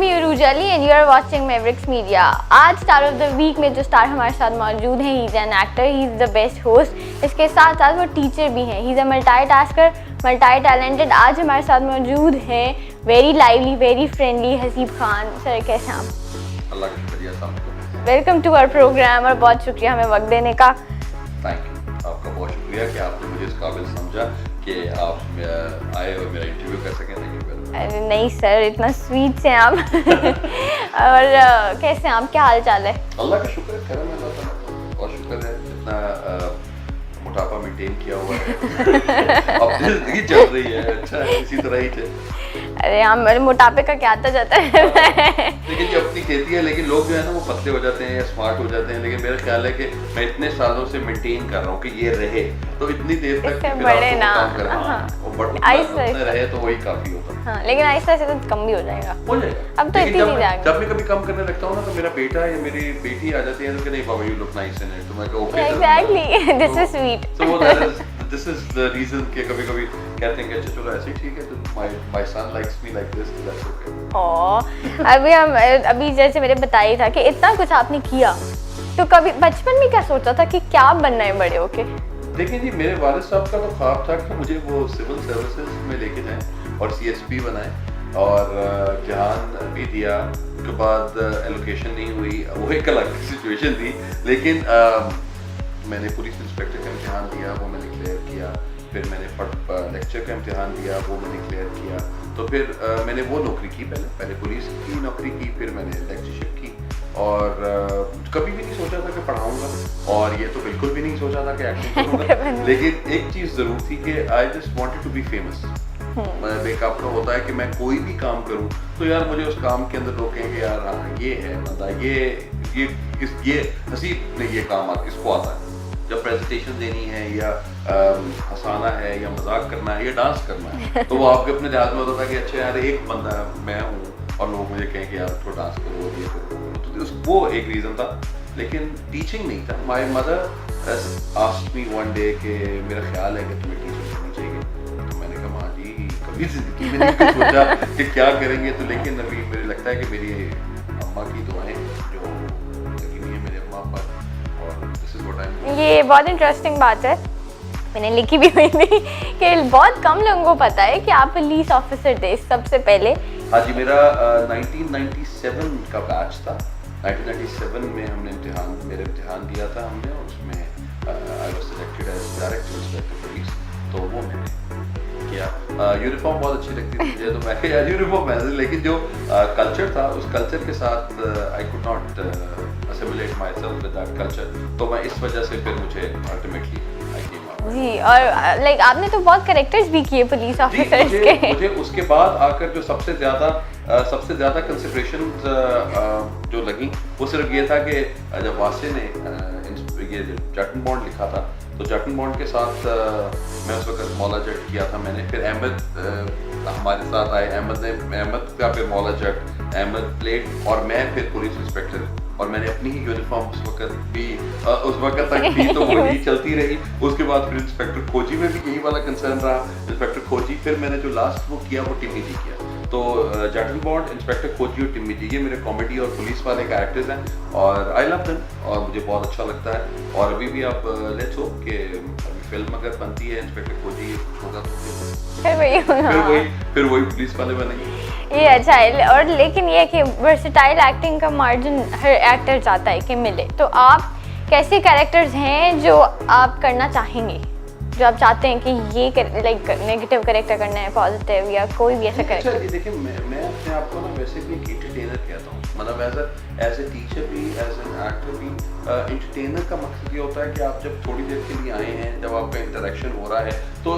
me Urujali and you are watching Mavericks Media. आज star of the week में जो star हमारे साथ मौजूद हैं, he is an actor, he is the best host, इसके साथ साथ वो टीचर भी हैं, he is a multitasker, multi talented. आज हमारे साथ मौजूद हैं very lively, very friendly Haseeb Khan. Sir कैसे हैं आप? अल्लाह का शुक्रिया। वेलकम टू आवर प्रोग्राम और बहुत शुक्रिया हमें वक्त देने का। थैंक यू, आपका बहुत शुक्रिया कि आपने मुझे इस काबिल समझा कि आप आए और मेरा इंटरव्यू कर सकें। अरे नहीं सर, इतना स्वीट से आप और कैसे हैं आप, क्या हाल चाल है? अल्लाह का शुक्र है, करम है अल्लाह ताला, बहुत शुक्र है। इतना मोटापा मेंटेन किया हुआ है अब जिंदगी चल रही है, अच्छा इसी तरह ही चल। अरे हम मोटापे का क्या आता जाता है लेकिन ये अपनी खेती है, लेकिन लोग जो है ना वो पतले हो जाते हैं या स्मार्ट हो जाते हैं, लेकिन मेरा ख्याल है कि मैं इतने सालों से मेंटेन कर रहा हूँ कि ये रहे, तो इतनी देर तक बड़े ना रहे तो वही काफी होता है। हाँ, लेकिन आहिस्ता आहिस्ता तो कम भी हो जाएगा। अब तो इतनी चीजें आ गई। जब मैं कभी कम करने लगता हूँ ना तो मेरा बेटा या मेरी बेटी आ जाती है तो नहीं बाबा you look nice in it, तो मैं कहूँ okay exactly, this is sweet. So this is the reason कि कभी-कभी कहते हैं कि अच्छा चलो ऐसे ही ठीक है, तो my son likes me like this, तो दैट्स ओके। अभी जैसे मैंने बताया था कि इतना कुछ आपने किया, तो कभी बचपन में क्या सोचा था कि क्या बनना है बड़े होके? देखिए जी, मेरे वालिद साहब का तो ख्वाब था कि मुझे वो सिविल सर्विसेज में लेके जाएं और सीएसपी बनाएं, और जहान भी दिया, उसके बाद एलोकेशन नहीं हुई, वो एक अलग सिचुएशन थी, लेकिन मैंने पुलिस इंस्पेक्टर का इम्तिहान दिया, वो मैंने क्लियर किया, फिर मैंने लेक्चर का इम्तिहान दिया, वो मैंने क्लियर किया, तो फिर मैंने वो नौकरी की, पहले पुलिस की नौकरी की, फिर मैंने लेक्चरशिप की, और कभी भी नहीं सोचा था कि पढ़ाऊंगा, और ये तो बिल्कुल भी नहीं सोचा था कि एक्टिंग करूंगा लेकिन एक चीज़ ज़रूर थी कि I just wanted to be famous. एक आपका होता है कि मैं कोई भी काम करूं तो यार मुझे उस काम के अंदर रोकेंगे, यार हाँ ये है बंदा, ये हसीब ने ये काम इसको आता है, जब प्रेजेंटेशन देनी है या हंसाना है या मजाक करना है या डांस करना है, तो वो आपके अपने ध्यान में होता था कि अच्छा यार एक बंदा मैं हूँ और लोग मुझे कहें कि यार थोड़ा डांस करो, ये करो, तो वो एक रीज़न था, लेकिन टीचिंग नहीं था। My mother asked me one day कि मेरा ख्याल है कि तुम्हें टीचिंग करनी चाहिए, तो मैंने कहा माँ जी कभी जिंदगी में नहीं सोचा कि क्या करेंगे, तो लेकिन अभी मुझे लगता है कि मेरी अम्मा की दुआएं जो लगी हुई है मेरे अम्मा पर, और this is what I am. ये बहुत इंटरेस्टिंग बात है, मैंने लिखी भी हुई थी कि बहुत कम लोगों को पता है कि आप पुलिस ऑफिसर थे सबसे पहले। हाँ जी, मेरा 1997 का बैच था। 1997 में हमने मेरा इम्तिहान दिया था हमने, और उसमें I was selected as director inspector police, तो वो मैंने किया। यूनिफॉर्म बहुत अच्छी लगती थी मुझे, तो मैं यार यूनिफॉर्म पहन, लेकिन जो कल्चर था उस कल्चर के साथ I could not assimilate my self with that culture, तो मैं इस वजह से फिर मुझे अल्टीमेटली जी, और लाइक आपने तो बहुत कैरेक्टर्स भी किए पुलिस ऑफिसर्स के। मुझे उसके बाद आकर जो सबसे ज़्यादा कंसिडरेशन जो लगी वो सिर्फ ये था कि जब वासे ने ये जटन बॉन्ड लिखा था, तो जटन बॉन्ड के साथ मैं उस वक्त मौला जट किया था मैंने, फिर अहमद हमारे साथ आए, अहमद का फिर मौला जट, अहमद प्लेट, और मैं फिर पुलिस इंस्पेक्टर, और मैंने अपनी ही यूनिफॉर्म उस वक्त तक भी तो वही चलती रही। उसके बाद फिर इंस्पेक्टर खोजी में भी यही वाला कंसर्न रहा, इंस्पेक्टर खोजी, फिर मैंने जो लास्ट वो किया वो टिम्मी जी किया, तो जटन बॉन्ड, इंस्पेक्टर खोजी और टिम्मी जी, ये मेरे कॉमेडी और पुलिस वाले कैरेक्टर्स हैं, और आई लव देम और मुझे बहुत अच्छा लगता है, और अभी भी आप लेट्स होप कि अभी फिल्म अगर बनती है इंस्पेक्टर खोजी होगा तो फिर वही पुलिस वाले बनेंगे। ये अच्छा है, और लेकिन ये कि वर्सेटाइल एक्टिंग का मार्जिन हर एक्टर चाहता है कि मिले, तो आप कैसे कैरेक्टर्स हैं जो आप करना चाहेंगे, जो आप चाहते हैं कि ये लाइक नेगेटिव कैरेक्टर करना है, पॉजिटिव या कोई भी ऐसा कैरेक्टर? देखिए मैं अपने आप को ना वैसे भी एक एंटरटेनर कहता हूँ, मतलब एज ए टीचर भी, एज एन एक्टर भी, एंटरटेनर का मकसद ये होता है कि आप जब थोड़ी देर के लिए आए हैं, जब आपका इंटरेक्शन हो रहा है, तो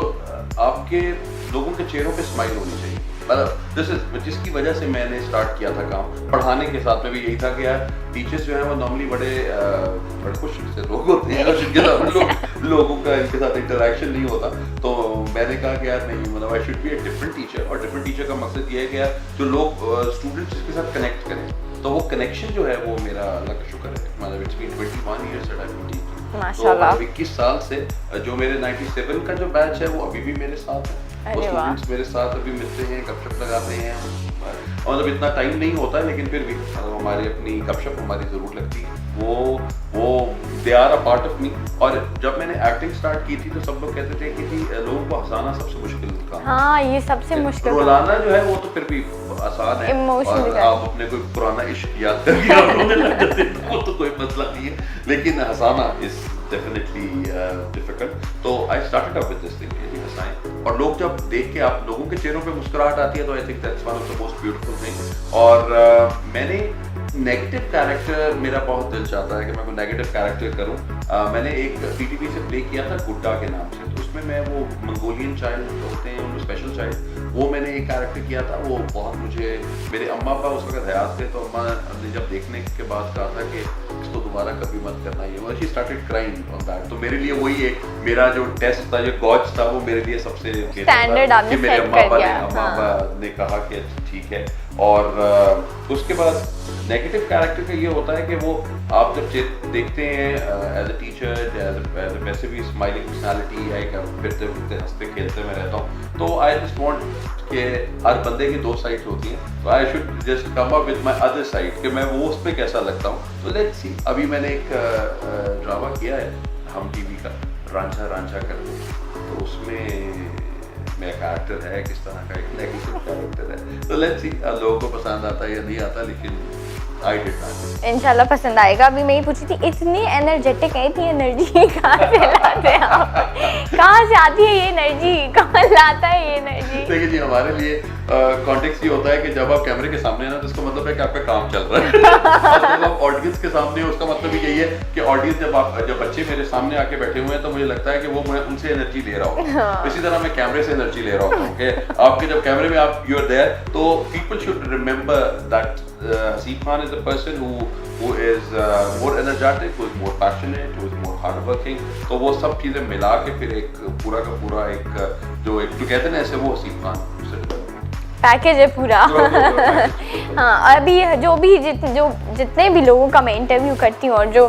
आपके लोगों के चेहरों पे स्माइल होनी चाहिए, मतलब जिसकी वजह से मैंने स्टार्ट किया था काम पढ़ाने के साथ में भी यही था कि यार टीचर्स जो है वो नॉर्मली बड़े खुश से लोग होते हैं और जिनके साथ लोगों का इनके साथ इंटरेक्शन नहीं होता, तो मैंने कहा कि यार नहीं, मतलब I should be a different teacher, और डिफरेंट टीचर का मकसद ये है कि यार जो लोग स्टूडेंट्स के साथ कनेक्ट करें, तो वो कनेक्शन जो है वो मेरा अल्लाह का शुक्र है, मतलब it's been 21 years that I am teaching, माशाल्लाह। 21 साल से जो मेरे 97 का जो बैच है वो अभी भी मेरे साथ है, वो स्टूडेंट्स मेरे साथ अभी मिलते हैं, गपशप लगाते हैं, और मतलब इतना टाइम नहीं होता है, लेकिन फिर भी हमारी अपनी गपशप हमारी ज़रूर लगती है, वो they are a part of me. और जब मैंने एक्टिंग स्टार्ट की थी तो सब लोग कहते थे कि जी लोगों को हंसाना सबसे मुश्किल काम है। हाँ, ये सबसे मुश्किल रुलाना जो है वो तो फिर भी आसान है, और आप अपने कोई पुराना इश्क याद करके आप रोने लग जाते हैं, वो तो कोई मसला नहीं है, लेकिन हंसाना इज डेफिनेटली डिफिकल्ट। तो I started up with this thing कि हंसाएं, और लोग जब देख के आप लोगों के चेहरों पे मुस्कुराहट आती है तो I think that's one of the most beautiful thing. और मैंने नेगेटिव कैरेक्टर, मेरा बहुत दिल चाहता है कि मैं कोई नेगेटिव कैरेक्टर करूं। मैंने एक टीटीवी से प्ले किया था गुड्डा के नाम से, तो उसमें मैं वो मंगोलियन चाइल्ड होते हैं, उनको स्पेशल चाइल्ड, वो मैंने एक कैरेक्टर किया था। वो बहुत मुझे, मेरे अम्मा पापा उस वक्त हयात थे, तो अम्मा ने जब देखने के बाद कहा था कि इसको दोबारा कभी मत करना, ये she started crying on that. तो मेरे लिए वही एक मेरा जो टेस्ट था, जो गॉज था, वो मेरे लिए सबसे स्टैंडर्ड आपने मेरे सेट अम्मा कर दिया। पापा ने कहा कि ठीक है। और उसके बाद नेगेटिव कैरेक्टर का ये होता है कि वो आप जब देखते हैं एज अ टीचर, वैसे भी स्माइलिंग पर्सनालिटी है, फिरते फिरते हंसते खेलते मैं रहता हूँ, तो आई जस्ट वांट कि हर बंदे की दो साइड्स होती हैं, तो I should just come up with my other side कि मैं वो उस पर कैसा लगता हूँ। तो लेट्स सी। अभी मैंने एक ड्रामा किया है हम टीवी का, रांझा रांझा करके, तो उसमें मेरा कैरेक्टर है किस तरह का, एक नेगेटिव कैरेक्टर है। तो लेट्स सी लोगों को पसंद आता है या नहीं आता, लेकिन आई डिड नॉट। इंशाल्लाह पसंद आएगा। अभी मैं ये पूछी थी, इतनी एनर्जेटिक है, इतनी एनर्जी कहाँ से लाते हैं आप? कहाँ से आती है ये एनर्जी? कौन लाता है ये एनर्जी? देखिए जी, हमारे लिए कॉन्टेक्स्ट ये होता है कि जब आप कैमरे के सामने हैं ना, तो इसका मतलब है कि आपका काम चल रहा है। और जब आप ऑडियंस के सामने हो, उसका मतलब यही है कि ऑडियंस, जब बच्चे मेरे सामने आके बैठे हुए हैं, तो मुझे लगता है कि वो मैं उनसे एनर्जी ले रहा हूँ। हाँ। इसी तरह मैं कैमरे से एनर्जी ले रहा हूँ कि आपके जब कैमरे में आप यू आर देयर, तो people should remember that Haseeb Khan is a person who is more energetic, who is more passionate, who is more hardworking। तो वो सब चीजें मिला के फिर एक पूरा का पूरा एक जो एक टुगेदरनेस है, वो Haseeb Khan पैकेज है पूरा। हाँ, अभी जितने भी लोगों का मैं इंटरव्यू करती हूँ और जो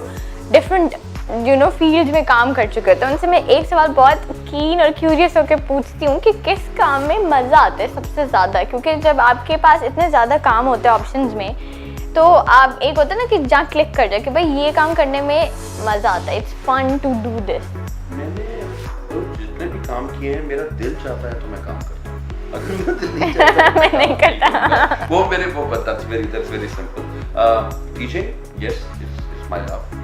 डिफरेंट फील्ड में काम कर चुके होते हैं, उनसे मैं एक सवाल बहुत कीन और क्यूरियस होकर पूछती हूँ कि किस काम में मज़ा आता है सबसे ज़्यादा। क्योंकि जब आपके पास इतने ज़्यादा काम होते हैं ऑप्शंस में, तो आप एक होता है ना कि जहाँ क्लिक कर जाए कि भाई ये काम करने में मज़ा आता है, it's fun to do this. मैंने तो जितने भी काम किए हैं, मेरा दिल चाहता है तो मैं काम करता हूँ, अगर मेरा दिल नहीं चाहता मैं नहीं करता। वो that's very simple। Teaching, yes, it's my love।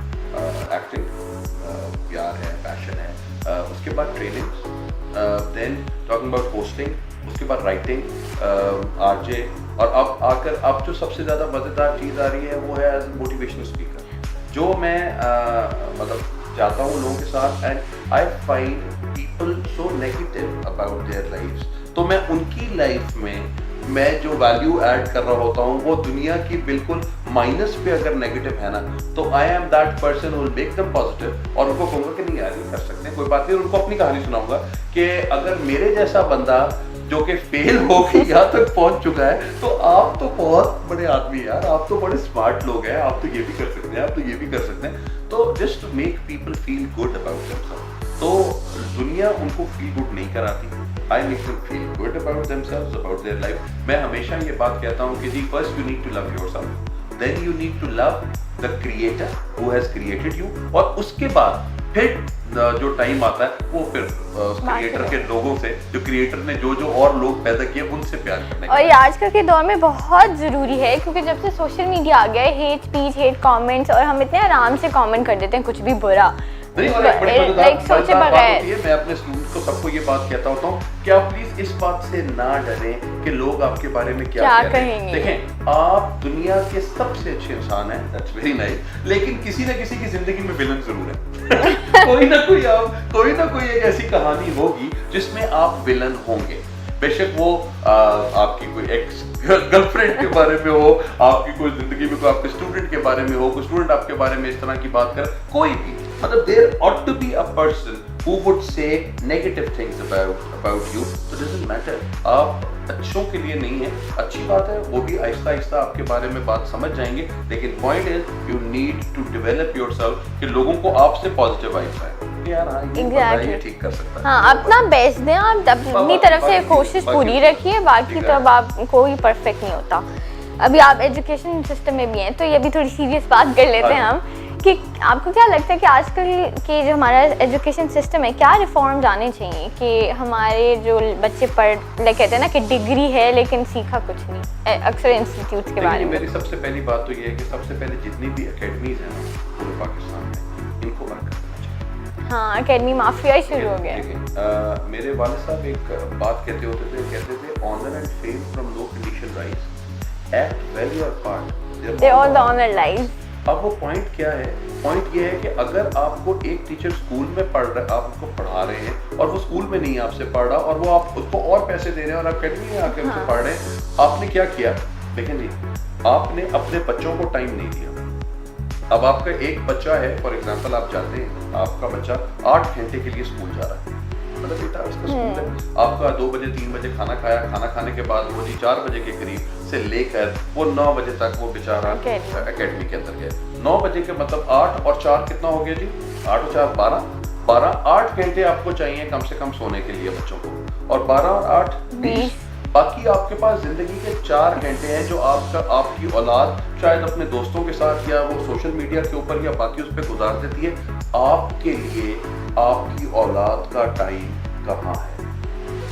Acting प्यार है, पैशन है। उसके बाद training, then talking about hosting, उसके बाद राइटिंग, आरजे, और अब जो सबसे ज़्यादा मज़ेदार चीज़ आ रही है वो है एज मोटिवेशनल स्पीकर, जो मैं मतलब जाता हूँ लोगों के साथ, and I find people so negative about their lifes, तो मैं उनकी लाइफ में मैं जो वैल्यू ऐड कर रहा होता हूँ, वो दुनिया की बिल्कुल माइनस पे अगर नेगेटिव है ना, तो I am that person who will make them positive, और उनको कहूँगा कि नहीं यार ये कर सकते हैं, कोई बात नहीं। उनको अपनी कहानी सुनाऊंगा कि अगर मेरे जैसा बंदा जो कि फेल होके यहाँ तक पहुँच चुका है, तो आप तो बहुत बड़े आदमी यार, आप तो बड़े स्मार्ट लोग हैं, आप तो ये भी कर सकते हैं, आप तो ये भी कर सकते हैं। तो just to make people feel good about themself. तो दुनिया उनको फील गुड नहीं कराती, I make them feel good about themselves, about their life. मैं हमेशा ये बात कहता हूँ कि जी first you need to love yourself, then you need to love the creator who has created you, और उसके बाद फिर जो टाइम आता है वो फिर क्रिएटर के लोगों से, जो क्रिएटर ने जो और लोग पैदा किए उनसे प्यार करने का। और ये आजकल के दौर में बहुत ज़रूरी है, क्योंकि जब से सोशल मीडिया आ गया है, हेट स्पीच, हेट कमेंट्स, और हम इतने आराम से कमेंट कर देते हैं कुछ भी बुरा, सोचे बगैर। मैं अपने स्टूडेंट को सबको ये बात कहता होता हूँ कि आप प्लीज इस बात से ना डरें कि लोग आपके बारे में क्या कहेंगे। देखें, आप दुनिया के सबसे अच्छे इंसान हैं, दैट्स वेरी नाइस, लेकिन किसी न किसी की जिंदगी में विलन जरूर है। कोई ना कोई एक ऐसी कहानी होगी जिसमें आप विलन होंगे, बेशक वो आपकी कोई एक्स गर्लफ्रेंड के बारे में हो, आपकी कोई जिंदगी में कोई आपके स्टूडेंट के बारे में हो, कोई स्टूडेंट आपके बारे में इस तरह की बात कर, कोई भी, मतलब there ought to be a person who would say negative things about you, so it doesn't matter. आप अच्छों के लिए नहीं है, अच्छी बात है, वो भी आहिस्ता आहिस्ता आपके बारे में बात समझ जाएंगे, लेकिन point is you need to develop yourself कि लोगों को आपसे पॉजिटिव वाइब्स आए यार, हाँ ये पता है, ये ठीक कर सकता है। हाँ, अपना बेस्ट दें, आप अपनी तरफ से कोशिश पूरी रखिए, बाकी तो अब आप कोई परफेक्ट नहीं होता। अभी आप एजुकेशन सिस्टम में भी हैं, तो ये भी थोड़ी सीरियस बात कर लेते हैं हम कि आपको क्या लगता है कि आजकल के जो हमारा एजुकेशन सिस्टम है, क्या रिफॉर्म्स आने चाहिए कि हमारे जो बच्चे कहते हैं ना कि डिग्री है लेकिन सीखा कुछ नहीं, अक्सर इंस्टीट्यूट्स के बारे में। मेरी सबसे पहली बात तो ये है कि सबसे पहले जितनी भी एकेडमीज हैं ना पूरे पाकिस्तान में, इनको बंद कर देना चाहिए। हाँ, एकेडमी माफिया ही शुरू हो गया। मेरे वालिद साहब एक बात कहते थे honour and fame from no condition rise, act well your part, there all the honour lies. अब वो पॉइंट क्या है? पॉइंट ये है कि अगर आपको एक टीचर स्कूल में पढ़ रहा, आप उसको पढ़ा रहे हैं और वो स्कूल में नहीं आपसे पढ़ रहा और वो आप उसको और पैसे दे रहे हैं और आप अकेडमी में आके उससे पढ़ रहे हैं, आपने क्या किया? लेकिन नहीं, आपने अपने बच्चों को टाइम नहीं दिया। अब आपका एक बच्चा है, फॉर एग्जाम्पल आप जाते हैं, आपका बच्चा 8 घंटे के लिए स्कूल जा रहा है, मतलब बेटा उसका स्कूल है, आपका 2 बजे 3 बजे खाना खाया, खाना खाने के बाद वो जी 4 बजे के करीब से लेकर वो 9 बजे तक वो बेचारा एकेडमी के अंदर गया। 9 बजे के मतलब 8 और 4 कितना हो गया जी? 8 और 4 12, 8 घंटे आपको चाहिए कम से कम सोने के लिए बच्चों को, और 12 और 8 20, बाकी आपके पास जिंदगी के 4 घंटे हैं जो आपकी औलाद शायद अपने दोस्तों के साथ या वो सोशल मीडिया के ऊपर या बाकी उस पर गुजार देती है। आपके लिए आपकी औलाद का टाइम कहाँ है?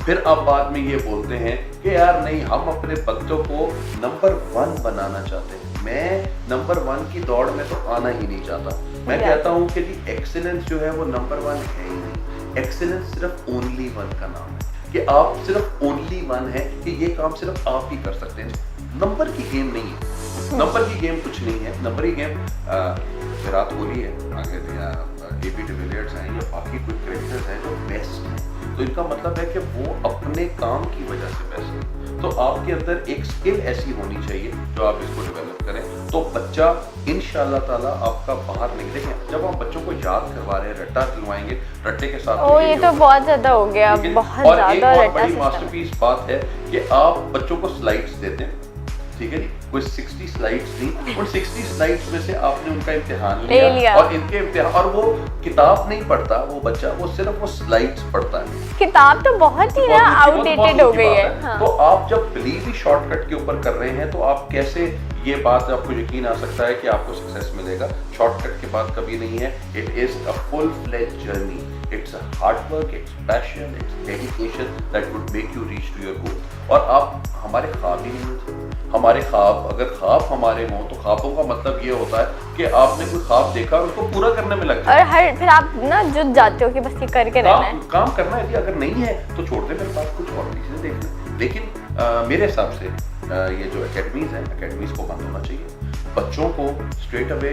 फिर अब बाद में ये बोलते हैं कि यार नहीं, हम अपने बच्चों को नंबर 1 बनाना चाहते हैं। मैं नंबर 1 की दौड़ में तो आना ही नहीं चाहता। मैं कहता हूँ कि जी एक्सीलेंस जो है वो नंबर 1 है ही नहीं, एक्सीलेंस सिर्फ ओनली 1 का नाम है कि आप सिर्फ ओनली 1 है कि ये काम सिर्फ आप ही कर सकते हैं। नंबर की गेम नहीं है, नंबर की गेम कुछ नहीं है। नंबर की गेम विराट कोहली है, आगे एबी डिविलियर्स हैं या बाकी कोई क्रिकेटर्स हैं जो बेस्ट हैं, तो इनका मतलब है कि वो अपने काम की वजह से बेस्ट है। तो आपके अंदर एक स्किल ऐसी होनी चाहिए जो आप इसको डेवलप करें, तो बच्चा इंशाल्लाह ताला आपका बाहर निकलेगा। जब आप बच्चों को याद करवा रहे हैं, रट्टा दिलवाएंगे, रट्टे के साथ ओ ये तो बहुत ज्यादा हो गया, बहुत ज्यादा रट्टा। बड़ी मास्टरपीस बात है कि आप बच्चों को स्लाइड्स देते हैं, ठीक है जी, कोई 60 स्लाइड्स नहीं, उन 60 स्लाइड्स में से आपने उनका इम्तिहान लिया और इनके इम्तिहान, और वो किताब नहीं पढ़ता वो बच्चा, वो सिर्फ वो स्लाइड्स पढ़ता है। किताब तो बहुत ही ना आउटडेटेड हो गई है। हाँ। तो आप जब बिलीव ही शॉर्टकट के ऊपर कर रहे हैं तो आप कैसे, ये बात आपको यकीन आ सकता है कि आपको सक्सेस मिलेगा। शॉर्टकट के बाद कभी नहीं है। It is a full fledge journey, it's a hard work, it's passion, it's dedication that would make you reach to your goal. और आप हमारे ख्वाब ही नहीं होते, हमारे ख्वाब, अगर ख्वाब हमारे हों तो ख्वाबों का मतलब ये होता है कि आपने कोई ख्वाब देखा और उसको पूरा करने में लग जाए, और फिर आप ना जुट जाते हो कि बस ये करके रहना है, काम करना है। अगर नहीं है तो छोड़ दे, मेरे पास कुछ और चीजें देख लें। लेकिन मेरे हिसाब से ये जो एकेडमीज हैं, एकेडमीज को बंद होना चाहिए। बच्चों को स्ट्रेट अवे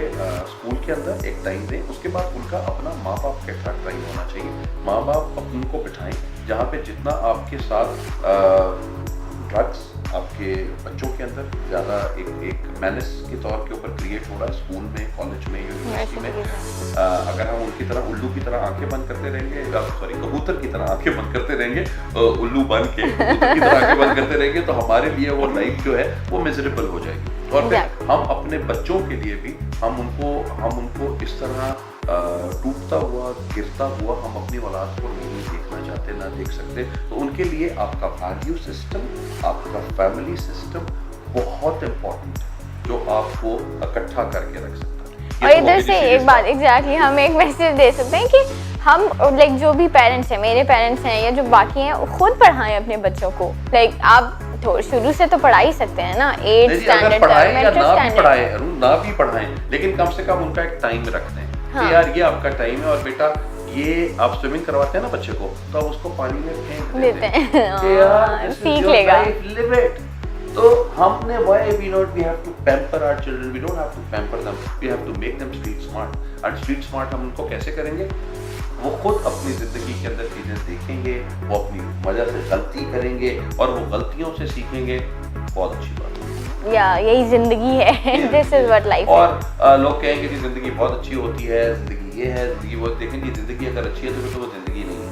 स्कूल के अंदर एक टाइम दें, उसके बाद उनका अपना माँ बाप के साथ टाइम होना चाहिए। माँ बाप उनको बिठाएं जहाँ पे जितना आपके साथ ड्रग्स आपके बच्चों के अंदर ज़्यादा एक मैनेस के तौर के ऊपर क्रिएट हो रहा है स्कूल में, कॉलेज में, यूनिवर्सिटी में, अगर हम उनकी तरह उल्लू की तरह आंखें बंद करते रहेंगे, सॉरी कबूतर की तरह आंखें बंद करते रहेंगे, उल्लू बन के कबूतर की तरह आंखें बंद करते रहेंगे, तो हमारे लिए वो लाइफ जो है वो मिजरेबल हो जाएगी। और फिर हम अपने बच्चों के लिए भी हम उनको इस तरह टूटता हुआ, गिरता हुआ हम अपनी औलाद को नहीं देखना चाहते, ना देख सकते। तो उनके लिए आपका वैल्यू सिस्टम, आपका फैमिली सिस्टम बहुत इम्पोर्टेंट है, जो आपको इकट्ठा करके रख सकता है। और इधर से एक बात एग्जैक्टली हम एक मैसेज दे सकते हैं कि हम लाइक जो भी पेरेंट्स हैं, मेरे पेरेंट्स हैं या जो बाकी हैं, खुद पढ़ाएं अपने बच्चों को। लाइक आप तो शुरू से तो पढ़ा ही सकते हैं ना, 8th स्टैंडर्ड ना भी पढ़ाएं, लेकिन कम से कम उनका एक टाइम रख दें कि यार ये आपका टाइम है, और बेटा ये आप स्विमिंग करवाते हैं ना बच्चे को, तो आप उसको पानी में फेंक देते हैं कि यार सीख लेगा, लिव इट। तो हमने why we have to pamper our children, we don't have to pamper them, we have to make them street smart। and street smart हम उनको कैसे करेंगे? वो खुद अपनी जिंदगी के अंदर चीजें देखेंगे, वो अपनी वजह से गलती करेंगे और वो गलतियों से सीखेंगे। बहुत अच्छी बात है। या यही जिंदगी है, दिस इज व्हाट लाइफ। और लोग कहेंगे कि जिंदगी बहुत अच्छी होती है, जिंदगी ये है, जिंदगी वो, देखेंगे जिंदगी अगर अच्छी है तो फिर तो वो जिंदगी नहीं है।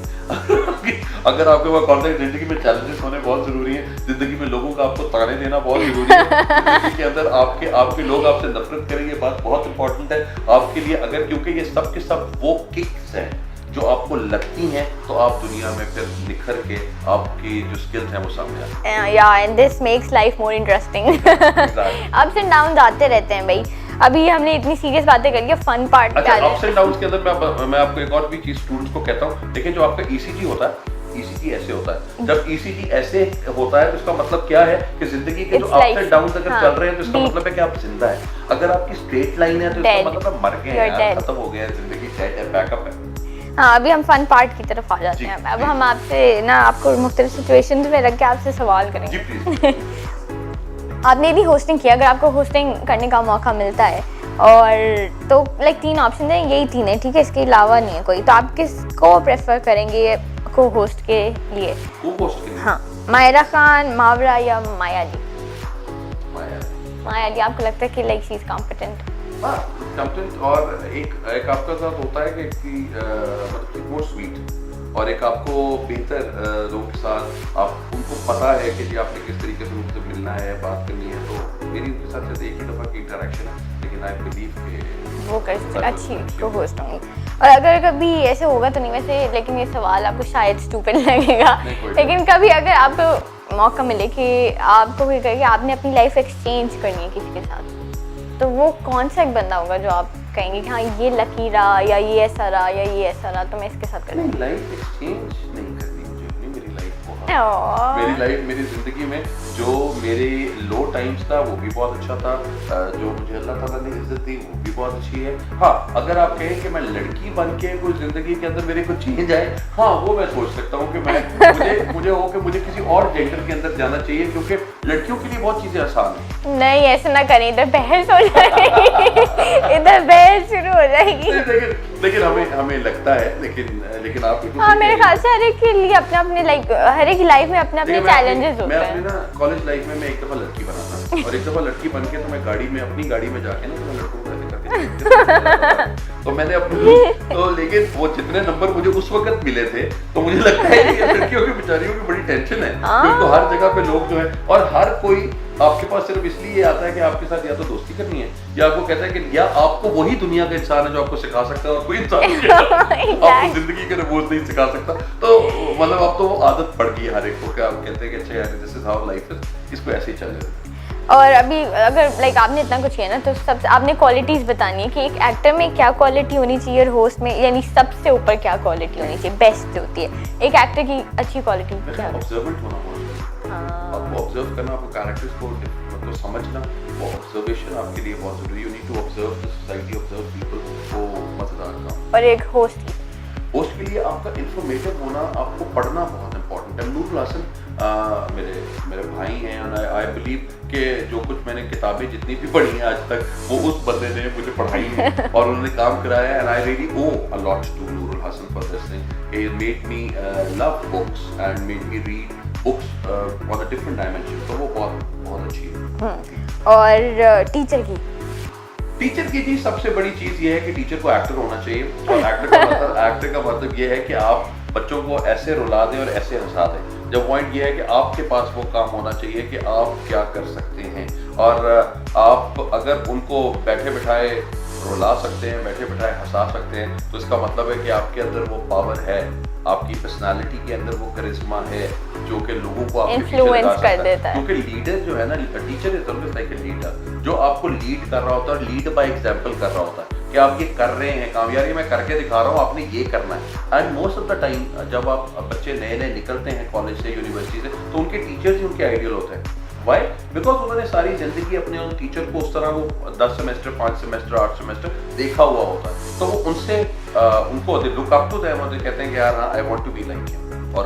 अगर आपके पास कॉन्टेक्ट, जिंदगी में चैलेंजेस होने बहुत जरूरी है, जिंदगी में लोगों का आपको ताने देना बहुत जरूरी है, जिंदगी के अंदर आपके लोग आपसे नफरत करेंगे, बात बहुत इंपॉर्टेंट है आपके लिए, अगर क्योंकि ये सब के सब वो किक्स हैं जो आपको लगती हैं, तो आप दुनिया में फिर निखर के आपकी जो स्किल्स हैं वो सामने आती हैं। या and this makes life more interesting. Ups and downs आते रहते हैं भाई। अभी हमने इतनी सीरियस बातें करी है, फन पार्ट पे आ जाए। अप्स एंड डाउन्स के अंदर मैं आपको एक और भी चीज स्टूडेंट्स को कहता हूँ, देखिए जो आपका ईसीजी होता है, ईसीजी ऐसे होता है, जब ईसीजी ऐसे होता है तो इसका मतलब क्या है कि जिंदगी के जो अप्स एंड डाउन्स अगर चल रहे हैं तो इसका मतलब है कि आप जिंदा है। अगर आपकी स्ट्रेट लाइन है तो इसका मतलब आप मर गए हैं, खत्म हो गए हैं, जिंदगी डेड है, बैकअप है। हाँ, अभी हम फन पार्ट की तरफ आ जाते हैं। अब हम आपसे ना आपको मुख्तलिफ सिचुएशंस में रख के आपसे सवाल करेंगे। जी प्लीज। आपने भी होस्टिंग किया, अगर आपको होस्टिंग करने का मौका मिलता है और तो लाइक 3 ऑप्शन हैं, यही 3 है, ठीक है, इसके अलावा नहीं है कोई, तो आप किसको प्रेफर करेंगे को होस्ट के लिए? हाँ, मायरा खान, मावरा या माया जी? माया जी, आपको लगता है कि लाइक शी इज कॉम्पिटेंट? हाँ, कॉम्पिटेंट, और एक आपका साथ होता है कि मतलब मोर स्वीट, और एक आपको बेहतर लोगों के साथ आप उनको पता है कि जी आपने किस तरीके से उनसे मिलना है, बात करनी है, तो मेरी उनके साथ सिर्फ एक ही दफ़ा की इंटरेक्शन है, लेकिन आई बिलीव कि वो कर अच्छी को होस्ट होंगी। और अगर कभी ऐसे होगा तो नहीं, वैसे लेकिन ये सवाल आपको शायद स्टूपिड लगेगा, लेकिन कभी अगर आपको मौका मिले कि आपको भी कहे कि आपने अपनी लाइफ एक्सचेंज करनी है किसी के साथ, तो वो कौन सा एक बंदा होगा जो आप कहेंगे कि हाँ ये लकी रहा, या ये ऐसा रहा, या ये ऐसा रहा, तो मैं इसके साथ करूँगी? लाइफ एक्सचेंज नहीं करनी मुझे अपनी, मेरी लाइफ, मेरी जिंदगी में जो मेरे लो टाइम्स था वो भी बहुत अच्छा था, जो मुझे अल्लाह ताला ने इज्जत दी वो भी बहुत अच्छी है। हाँ, अगर आप कहें कि मैं लड़की बन के कोई जिंदगी के अंदर मेरे को चेंज आए, हाँ वो मैं सोच सकता हूँ कि मैं मुझे हो कि मुझे किसी और जेंडर के अंदर जाना चाहिए, क्योंकि लड़कियों के लिए बहुत चीजें आसान है। नहीं, ऐसा ना करें, इधर बहस हो जाएगी, इधर बहस शुरू हो जाएगी। लेकिन हमें लगता है, लेकिन आप हाँ, मेरे ख्याल से हर एक के लिए अपने लाइक हर एक लाइफ में अपने चैलेंजेस होते हैं। मैं अपनी ना कॉलेज लाइफ में मैं एक दफा लड़की बना था, और एक दफा लड़की बन के तो मैं अपनी गाड़ी में जाके ना, तो मैं लड़कों को ऐसे करके तो मैंने अपनी तो, लेकिन वो जितने नंबर मुझे उस वक्त मिले थे, तो मुझे लगता है कि लड़कियों की बेचारियों की बड़ी टेंशन है, क्योंकि हर जगह पे लोग जो है, और हर कोई आपके पास सिर्फ इसलिए आता है कि आपके साथ या तो दोस्ती करनी है, या आपको कहता है कि या आपको वही दुनिया का इंसान है जो आपको सिखा सकता है, और कोई इंसान आपको जिंदगी के रिवॉर्ड नहीं सिखा सकता। तो मतलब अब तो वो आदत पड़ गई हर एक को, कि आप कहते हैं कि अच्छा यार this is how life is, इसको ऐसे ही चलेगा। और अभी अगर लाइक आपने इतना कुछ किया ना, तो सबसे आपने क्वालिटीज बतानी है कि एक एक्टर में क्या क्वालिटी होनी चाहिए, और होस्ट में यानी सबसे ऊपर क्या क्वालिटी होनी चाहिए, बेस्ट होती है एक एक्टर की अच्छी क्वालिटी क्या? ऑब्जर्वेंट होना बहुत जरूरी है। आपको ऑब्जर्व करना, आपको कैरेक्टर्स को मतलब समझना, वो ऑब्जर्वेशन आपके लिए बहुत जरूरी है। You need to observe the society, observe people, वो मजेदार काम। और एक होस्ट के लिए आपका इंफॉर्मेटिव होना, आपको पढ़ना बहुत इंपॉर्टेंट है। नूरुल हसन मेरे भाई हैं, और आई बिलीव कि जो कुछ मैंने किताबें जितनी भी पढ़ी हैं आज तक, वो उस बंदे ने मुझे पढ़ाई है और उन्होंने काम कराया है, and I really owe a lot to Nurul Hasan for this thing. He made me love books and made me read books on a different dimension, तो वो बहुत अच्छी है। और टीचर की जी सबसे बड़ी चीज ये है कि टीचर को एक्टर होना चाहिए, और एक्टर का मतलब ये है कि आप बच्चों को ऐसे रुला दें और ऐसे हंसा दें। जब पॉइंट ये है कि आपके पास वो काम होना चाहिए कि आप क्या कर सकते हैं, और आप अगर उनको बैठे बिठाए रुला सकते हैं, बैठे बिठाए हंसा सकते हैं, तो इसका मतलब है कि आपके अंदर वो पावर है, आपकी पर्सनालिटी के अंदर वो करिश्मा है जो कि लोगों को आपके पीछे लगा सकता है। क्योंकि लीडर जो है ना, teacher is always like a leader, जो आपको लीड कर रहा होता है, लीड बाय एग्जांपल कर रहा होता है कि आप ये कर रहे हैं काम, यार ये मैं करके दिखा रहा हूँ, आपने ये करना है। And most of the time जब आप बच्चे नए निकलते हैं कॉलेज से, यूनिवर्सिटी से, तो उनके टीचर्स ही उनके आइडियल होते हैं। वाई? बिकॉज उन्होंने सारी जिंदगी अपने उन टीचर को उस तरह वो 10 सेमेस्टर, 5 सेमेस्टर, 8 सेमेस्टर देखा हुआ होता है, तो वो उनसे उनको लुक अप टू देम, और कहते हैं कि यार हाँ I want to be like him. और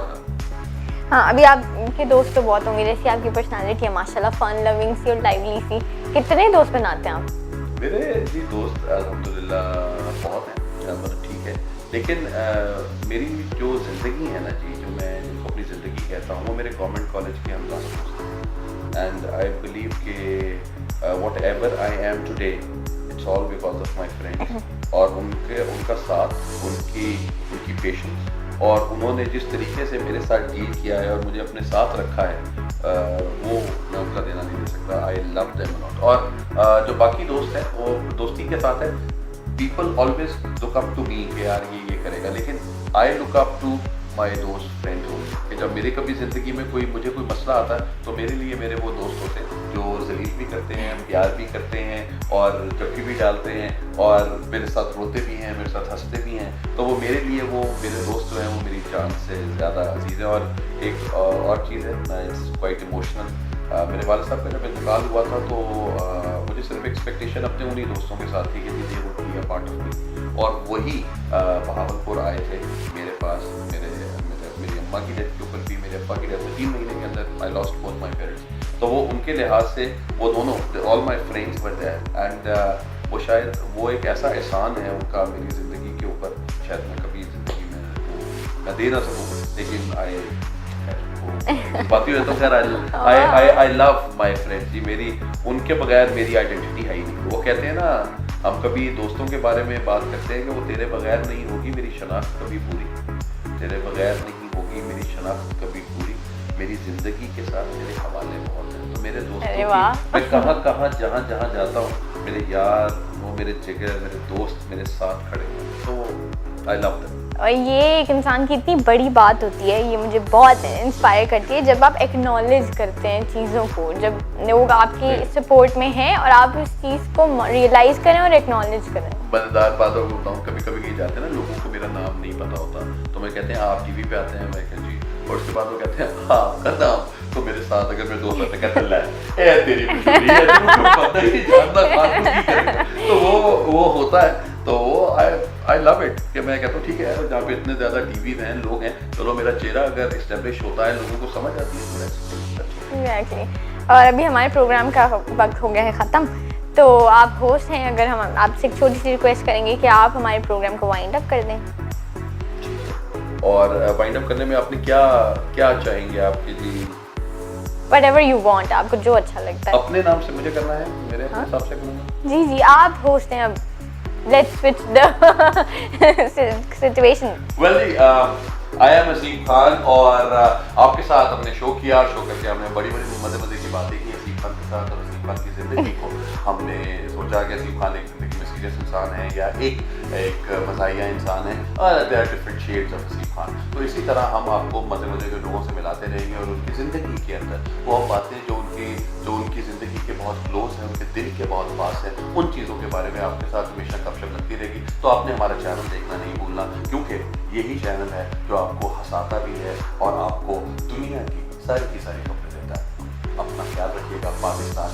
हाँ, अभी आपके दोस्त तो बहुत होंगे, जैसे आपकी पर्सनालिटी है माशाल्लाह, फन लविंग सी और लाइवली सी, कितने दोस्त बनाते हैं आप? मेरे जी दोस्त अल्हम्दुलिल्लाह बहुत हैं, मतलब ठीक है, लेकिन मेरी जो ज़िंदगी है ना जी, जो मैं जिनको अपनी ज़िंदगी कहता हूँ, वो मेरे गवर्नमेंट कॉलेज के हम दोस्त हैं। एंड आई बिलीव कि what ever I am today it's all because of my friends और उनका साथ, उनकी पेशेंस और उन्होंने जिस तरीके से मेरे साथ डील किया है और मुझे अपने साथ रखा है वो मैं उनका देना नहीं दे सकता। I love them lot. और जो बाकी दोस्त हैं वो दोस्ती के साथ है, people always look up to me कि यार ये करेगा, लेकिन I look up to my दोस्त फ्रेंड कि जब मेरे कभी ज़िंदगी में मुझे कोई मसला आता है तो मेरे लिए मेरे वो दोस्त होते हैं जो जलील भी करते हैं, प्यार भी करते हैं और चक्की भी डालते हैं और मेरे साथ रोते भी हैं, मेरे साथ हंसते भी हैं। तो वो मेरे लिए वो मेरे दोस्त जो हैं वो मेरी जान से ज़्यादा अजीज़ है। और एक और चीज़ है, इट्स क्वाइट इमोशनल। मेरे वालिद साहब का जब इंतकाल हुआ था तो मुझे सिर्फ एक्सपेक्टेशन अपने उन्हीं दोस्तों के साथ थी कि दीदी वो भी पार्ट ऑफ मी, और वही बहावलपुर आए थे मेरे पास। मेरी अम्मा की डेथ के ऊपर भी, मेरे अब्बा की डेथ से 3 महीने के अंदर I lost both my parents. तो वो उनके लिहाज से वो दोनों all my friends were there and वो शायद वो एक ऐसा एहसान है उनका मेरी ज़िंदगी के ऊपर, शायद मैं कभी ज़िंदगी में मैं दे ना सकूँ, लेकिन बाकी तो खैर आई लव माई फ्रेंड्स जी। मेरी उनके बगैर मेरी आइडेंटिटी है ही नहीं। वो कहते हैं ना, हम कभी दोस्तों के बारे में बात करते हैं कि वो तेरे बगैर नहीं होगी मेरी शनाख्त कभी पूरी, तेरे बगैर नहीं होगी मेरी शनाख्त कभी पूरी, मेरी ज़िंदगी के साथ मेरे हवाले बहुत हैं। तो मेरे दोस्तों की मैं कहाँ जहाँ जाता हूँ मेरे यार, वो मेरे जिगर, मेरे दोस्त मेरे साथ खड़े हैं, तो आई लव देम। और ये एक इंसान की इतनी बड़ी बात होती है, ये मुझे बहुत इंस्पायर करती है जब आप एक्नॉलेज करते हैं चीज़ों को, जब लोग आपकी सपोर्ट में हैं और आप उस चीज़ को रियलाइज़ करें और एक्नॉलेज करें। मज़ेदार बात और बताऊँ, कभी कभी ये जाते हैं ना, लोगों को मेरा नाम नहीं पता होता तो मैं कहते हैं आप टीवी पे आते हैं, मैं कहती जी, और उसके बाद वो कहते हैं आपका नाम, तो मेरे साथ अगर मेरे दोस्त आते कहते ले ए तेरी पता ही जानना बात नहीं करेगा, तो वो होता है। तो वो आई लव इट कि मैं कहता हूँ ठीक है, जहाँ पे इतने ज़्यादा टीवी हैं, लोग हैं, चलो मेरा चेहरा अगर इस्टेब्लिश होता है, लोगों को समझ आती है। एग्जैक्टली। और अभी हमारे प्रोग्राम का वक्त हो गया है ख़त्म, तो आप होस्ट हैं, अगर हम आपसे एक छोटी सी रिक्वेस्ट करेंगे कि आप हमारे प्रोग्राम को वाइंड अप कर दें। और वाइंड अप करने में आपने क्या चाहेंगे आपके लिए? Whatever you want, आपको जो अच्छा लगता है। अपने नाम से मुझे करना है, मेरे हिसाब से करूँगा। जी आप होस्ट हैं, अब let's switch the situation. Well, I am असीम खान और आपके साथ हमने शो किया। शो करके हमने बड़ी मज़े की बातें की असीम खान के साथ और असीम खान की ज़िंदगी को हमने सोचा कि असीम खान एक ज़िंदगी में सीरियस इंसान है या एक मज़ाहिया इंसान है, और there are different shades of Aseem Khan. तो इसी तरह हम आपको मज़े के लोगों से मिलाते रहेंगे और उनकी ज़िंदगी के अंदर वो बातें जो उनकी ज़िंदगी के बहुत क्लोज हैं, उनके दिल के बहुत पास हैं, उन चीज़ों के बारे में आपके साथ हमेशा गपशप लगती रहेगी। तो आपने हमारा चैनल देखना नहीं भूलना, क्योंकि यही चैनल है जो आपको हंसाता भी है और आपको दुनिया की सारी खबरें देता है। अपना ख्याल रखिएगा। पाकिस्तान।